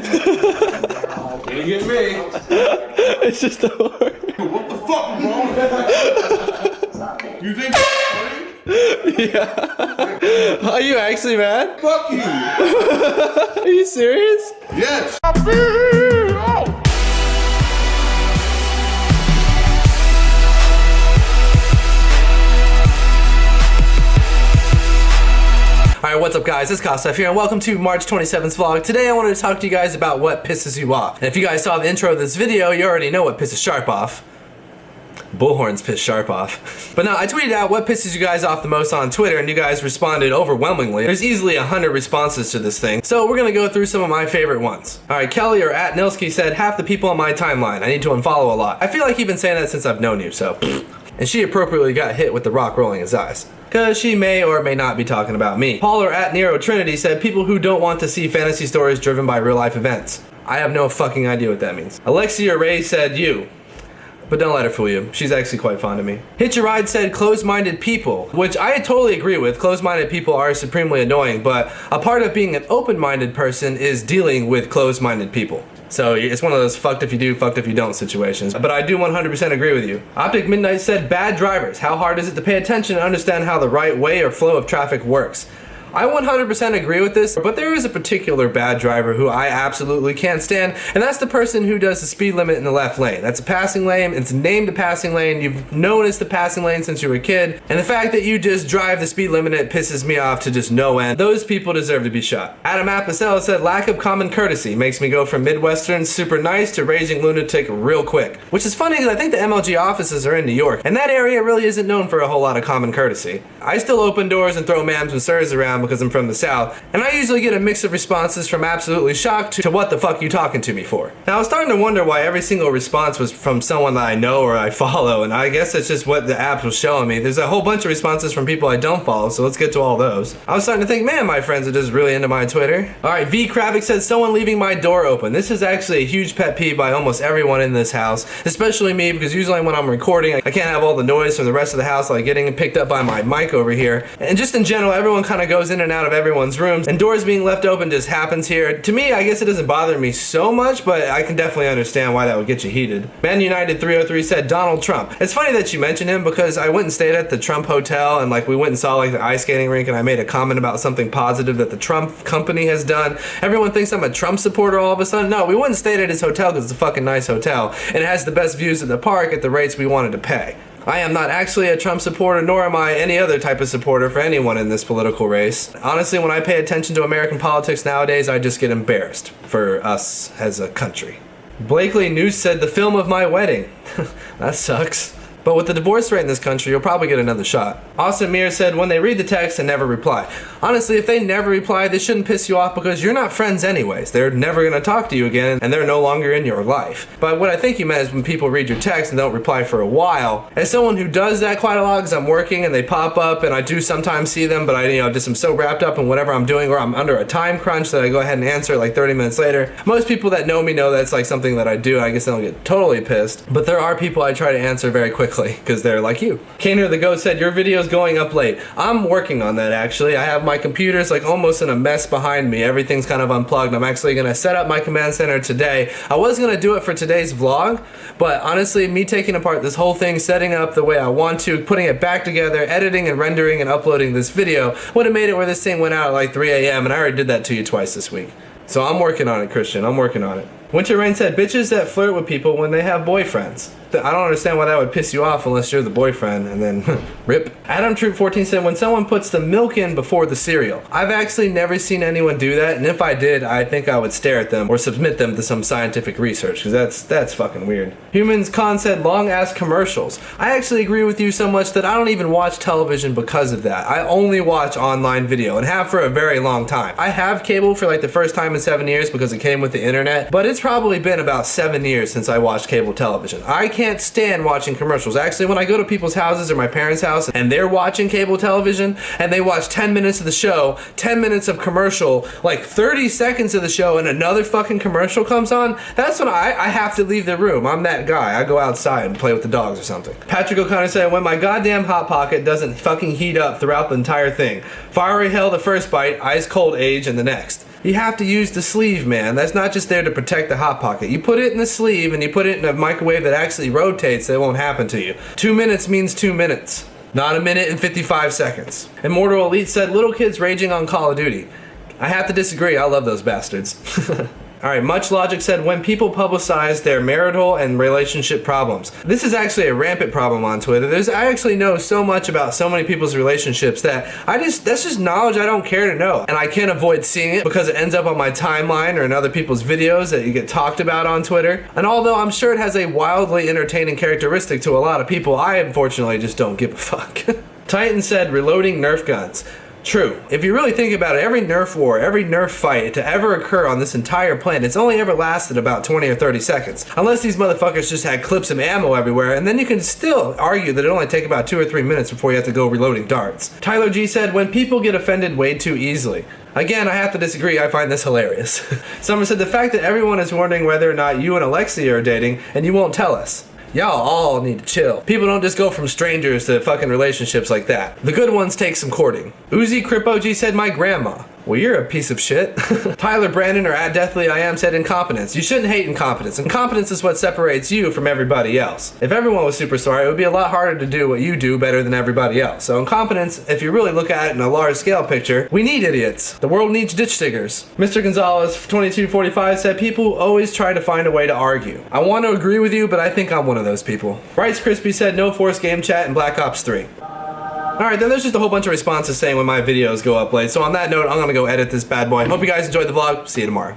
Can't get me. It's just a horn. What the fuck, bro? You think that's funny? Yeah. Are you actually mad? Fuck you. Are you serious? Yes. Alright, what's up guys, it's KOSDFF here and welcome to March 27th vlog. Today I wanted to talk to you guys about what pisses you off. And if you guys saw the intro of this video, you already know what pisses Sharp off. Bullhorns piss Sharp off. But no, I tweeted out what pisses you guys off the most on Twitter and you guys responded overwhelmingly. There's easily 100 responses to this thing. So we're gonna go through some of my favorite ones. Alright, Kelly or @Nilsky said, half the people on my timeline. I need to unfollow a lot. I feel like you've been saying that since I've known you, so. And she appropriately got hit with the rock rolling his eyes. Cause she may or may not be talking about me. Paul or @NeroTrinity said people who don't want to see fantasy stories driven by real life events. I have no fucking idea what that means. Alexia Ray said you. But don't let her fool you. She's actually quite fond of me. Hitch Your Ride said closed-minded people, which I totally agree with. Closed-minded people are supremely annoying, but a part of being an open-minded person is dealing with closed-minded people. So it's one of those fucked if you do, fucked if you don't situations. But I do 100% agree with you. Optic Midnight said bad drivers. How hard is it to pay attention and understand how the right way or flow of traffic works? I 100% agree with this, but there is a particular bad driver who I absolutely can't stand, and that's the person who does the speed limit in the left lane. That's a passing lane, it's named a passing lane, you've known it's the passing lane since you were a kid, and the fact that you just drive the speed limit, it pisses me off to just no end. Those people deserve to be shot. Adam APPAREL said lack of common courtesy makes me go from Midwestern super nice to raging lunatic real quick. Which is funny because I think the MLG offices are in New York, and that area really isn't known for a whole lot of common courtesy. I still open doors and throw mams and sirs around because I'm from the South, and I usually get a mix of responses from absolutely shocked to what the fuck you talking to me for. Now I was starting to wonder why every single response was from someone that I know or I follow, and I guess it's just what the app was showing me. There's a whole bunch of responses from people I don't follow, so let's get to all those. I was starting to think, man, my friends are just really into my Twitter. Alright, V Kravik said someone leaving my door open. This is actually a huge pet peeve by almost everyone in this house, especially me, because usually when I'm recording, I can't have all the noise from the rest of the house, like getting picked up by my mic over here. And just in general, everyone kind of goes in and out of everyone's rooms, and doors being left open just happens here. To me, I guess it doesn't bother me so much, but I can definitely understand why that would get you heated. Man United 303 said Donald Trump. It's funny that you mentioned him because I went and stayed at the Trump Hotel, and like we went and saw like the ice skating rink, and I made a comment about something positive that the Trump company has done. Everyone thinks I'm a Trump supporter all of a sudden. No, we went and stayed at his hotel because it's a fucking nice hotel, and it has the best views of the park at the rates we wanted to pay. I am not actually a Trump supporter, nor am I any other type of supporter for anyone in this political race. Honestly, when I pay attention to American politics nowadays, I just get embarrassed for us as a country. Blakely News said the film of my wedding. That sucks. But with the divorce rate in this country, you'll probably get another shot. Austin Mears said when they read the text and never reply. Honestly, if they never reply, this shouldn't piss you off because you're not friends anyways. They're never gonna talk to you again and they're no longer in your life. But what I think you meant is when people read your text and don't reply for a while. As someone who does that quite a lot because I'm working and they pop up and I do sometimes see them, but I just am so wrapped up in whatever I'm doing or I'm under a time crunch that I go ahead and answer it like 30 minutes later. Most people that know me know that's like something that I do. I guess they don't get totally pissed. But there are people I try to answer very quickly because they're like you. Kaner the Goat said your video's going up late. I'm working on that actually. I have my computer's like almost in a mess behind me. Everything's kind of unplugged. I'm actually gonna set up my command center today. I was gonna do it for today's vlog, but honestly me taking apart this whole thing, setting it up the way I want to, putting it back together, editing and rendering and uploading this video would have made it where this thing went out at like 3 AM and I already did that to you twice this week. So I'm working on it, Christian. I'm working on it. Winter Rain said bitches that flirt with people when they have boyfriends. I don't understand why that would piss you off unless you're the boyfriend, and then rip. Adam Troop 14 said when someone puts the milk in before the cereal. I've actually never seen anyone do that, and if I did, I think I would stare at them or submit them to some scientific research, because that's fucking weird. Humans Con said long ass commercials. I actually agree with you so much that I don't even watch television because of that. I only watch online video and have for a very long time. I have cable for like the first time in 7 years because it came with the internet, but it's probably been about 7 years since I watched cable television. I can't stand watching commercials. Actually, when I go to people's houses or my parents' house and they're watching cable television and they watch 10 minutes of the show, 10 minutes of commercial, like 30 seconds of the show and another fucking commercial comes on, that's when I have to leave the room. I'm that guy. I go outside and play with the dogs or something. Patrick O'Connor said, when my goddamn Hot Pocket doesn't fucking heat up throughout the entire thing. Fiery hell the first bite, ice cold age in the next. You have to use the sleeve, man. That's not just there to protect the hot pocket. You put it in the sleeve and you put it in a microwave that actually rotates, it won't happen to you. 2 minutes means 2 minutes. Not a minute and 55 seconds. Immortal Elite said, little kids raging on Call of Duty. I have to disagree, I love those bastards. Alright, Much Logic said, when people publicize their marital and relationship problems. This is actually a rampant problem on Twitter. I actually know so much about so many people's relationships that that's just knowledge I don't care to know. And I can't avoid seeing it because it ends up on my timeline or in other people's videos that you get talked about on Twitter. And although I'm sure it has a wildly entertaining characteristic to a lot of people, I unfortunately just don't give a fuck. Titan said, reloading Nerf guns. True. If you really think about it, every Nerf war, every Nerf fight to ever occur on this entire planet, it's only ever lasted about 20 or 30 seconds. Unless these motherfuckers just had clips of ammo everywhere, and then you can still argue that it only take about 2 or 3 minutes before you have to go reloading darts. Tyler G said, when people get offended way too easily. Again, I have to disagree, I find this hilarious. Someone said, the fact that everyone is wondering whether or not you and Alexia are dating, and you won't tell us. Y'all all need to chill. People don't just go from strangers to fucking relationships like that. The good ones take some courting. Uzi CripoG said, my grandma. Well, you're a piece of shit. Tyler Brandon, or at Deathly I Am, said incompetence. You shouldn't hate incompetence. Incompetence is what separates you from everybody else. If everyone was super smart, it would be a lot harder to do what you do better than everybody else. So incompetence, if you really look at it in a large scale picture, we need idiots. The world needs ditch diggers. Mr. Gonzalez 2245 said, people always try to find a way to argue. I want to agree with you, but I think I'm one of those people. Rice Crispy said, no forced game chat in Black Ops 3. Alright, then there's just a whole bunch of responses saying when my videos go up late. So on that note, I'm gonna go edit this bad boy. Hope you guys enjoyed the vlog. See you tomorrow.